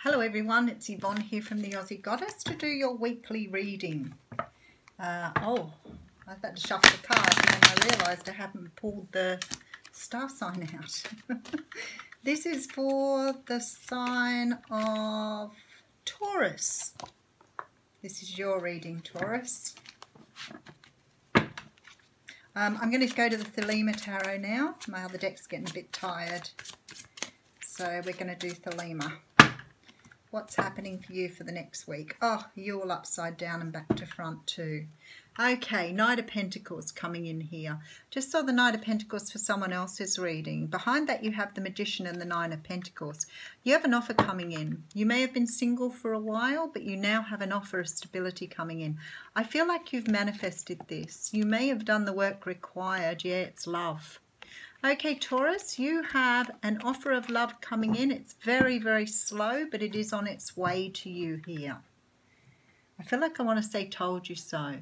Hello everyone, it's Yvonne here from the Aussie Goddess to do your weekly reading. I had to shuffle the cards and then I realised I haven't pulled the star sign out. This is for the sign of Taurus. This is your reading, Taurus. I'm going to go to the Thelema Tarot now. My other deck's getting a bit tired. So we're going to do Thelema. What's happening for you for the next week? Oh, you're all upside down and back to front too. Okay, Knight of Pentacles coming in here. Just saw the Knight of Pentacles for someone else's reading. Behind that you have the Magician and the Nine of Pentacles. You have an offer coming in. You may have been single for a while, but you now have an offer of stability coming in. I feel like you've manifested this. You may have done the work required. Yeah, it's love. Okay, Taurus, you have an offer of love coming in. It's very, very slow, but it is on its way to you here. I feel like I want to say told you so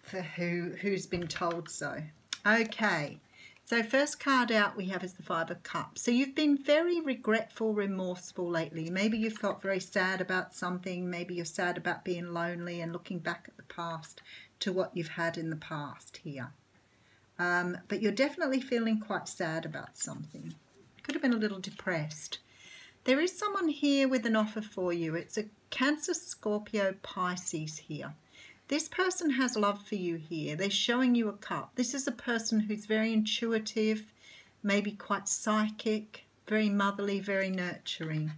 for who's been told so. Okay, so first card out we have is the Five of Cups. So you've been very regretful, remorseful lately. Maybe you felt very sad about something. Maybe you're sad about being lonely and looking back at the past to what you've had in the past here. But you're definitely feeling quite sad about something. Could have been a little depressed. There is someone here with an offer for you. It's a Cancer, Scorpio, Pisces here. This person has love for you here. They're showing you a cup. This is a person who's very intuitive, maybe quite psychic, very motherly, very nurturing.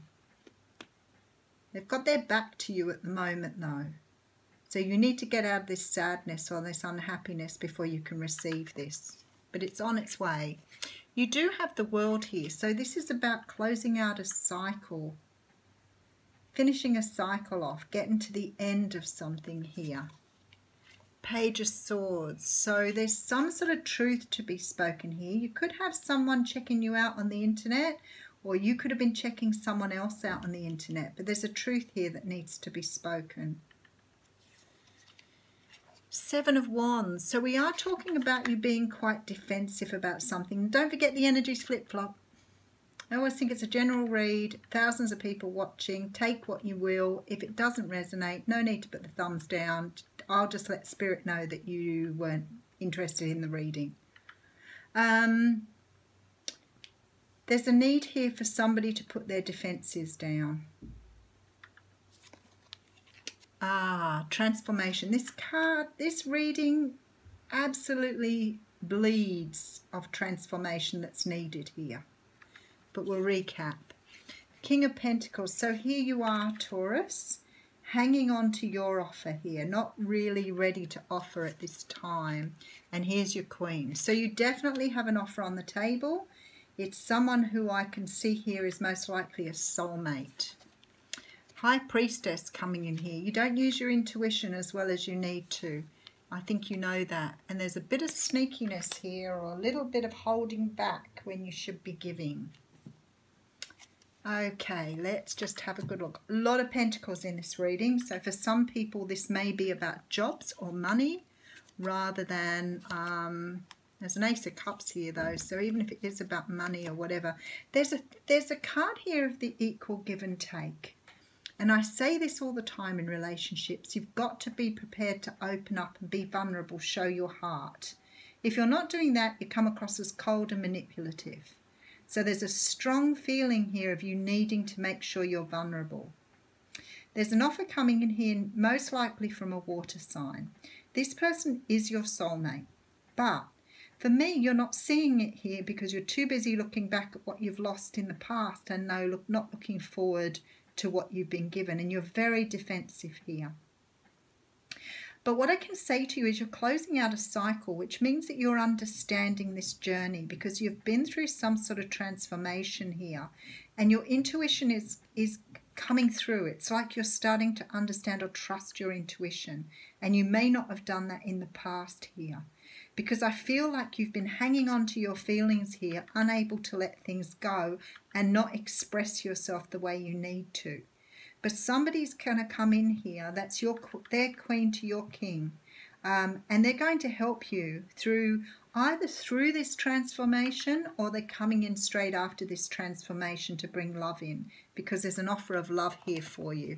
They've got their back to you at the moment though. So you need to get out of this sadness or this unhappiness before you can receive this. But it's on its way. You do have the World here. So this is about closing out a cycle. Finishing a cycle off. Getting to the end of something here. Page of Swords. So there's some sort of truth to be spoken here. You could have someone checking you out on the internet. Or you could have been checking someone else out on the internet. But there's a truth here that needs to be spoken. Seven of Wands. So we are talking about you being quite defensive about something. Don't forget the energies flip-flop. I always think it's a general read. Thousands of people watching. Take what you will. If it doesn't resonate, no need to put the thumbs down. I'll just let Spirit know that you weren't interested in the reading. There's a need here for somebody to put their defenses down. Transformation. This card, this reading absolutely bleeds of transformation that's needed here. But we'll recap. King of Pentacles. So here you are, Taurus, hanging on to your offer here, not really ready to offer at this time. And here's your Queen. So you definitely have an offer on the table. It's someone who I can see here is most likely a soulmate. High Priestess coming in here. You don't use your intuition as well as you need to. I think you know that. And there's a bit of sneakiness here or a little bit of holding back when you should be giving. Okay, let's just have a good look. A lot of pentacles in this reading. So for some people this may be about jobs or money rather than... there's an Ace of Cups here though. So even if it is about money or whatever. There's a card here of the equal give and take. And I say this all the time in relationships. You've got to be prepared to open up and be vulnerable, show your heart. If you're not doing that, you come across as cold and manipulative. So there's a strong feeling here of you needing to make sure you're vulnerable. There's an offer coming in here, most likely from a water sign. This person is your soulmate. But for me, you're not seeing it here because you're too busy looking back at what you've lost in the past and not looking forward to what you've been given, and you're very defensive here. But what I can say to you is you're closing out a cycle, which means that you're understanding this journey because you've been through some sort of transformation here, and your intuition is coming through. It's like you're starting to understand or trust your intuition, and you may not have done that in the past here. Because I feel like you've been hanging on to your feelings here, unable to let things go and not express yourself the way you need to. But somebody's going to come in here, that's their queen to your king, and they're going to help you through either through this transformation or they're coming in straight after this transformation to bring love in, because there's an offer of love here for you.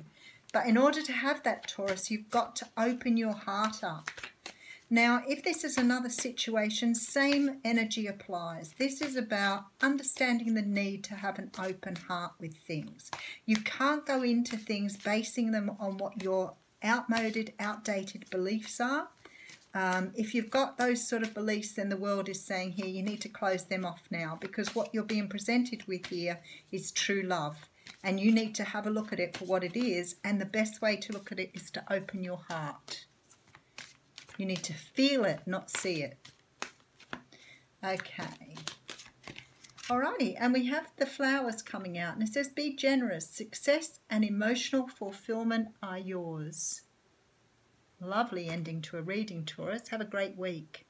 But in order to have that, Taurus, you've got to open your heart up. Now, if this is another situation, same energy applies. This is about understanding the need to have an open heart with things. You can't go into things basing them on what your outdated beliefs are. If you've got those sort of beliefs, then the world is saying here you need to close them off now, because what you're being presented with here is true love. And you need to have a look at it for what it is, and the best way to look at it is to open your heart. You need to feel it, not see it. Okay. Alrighty, and we have the flowers coming out, and it says, be generous. Success and emotional fulfillment are yours. Lovely ending to a reading, Taurus. Have a great week.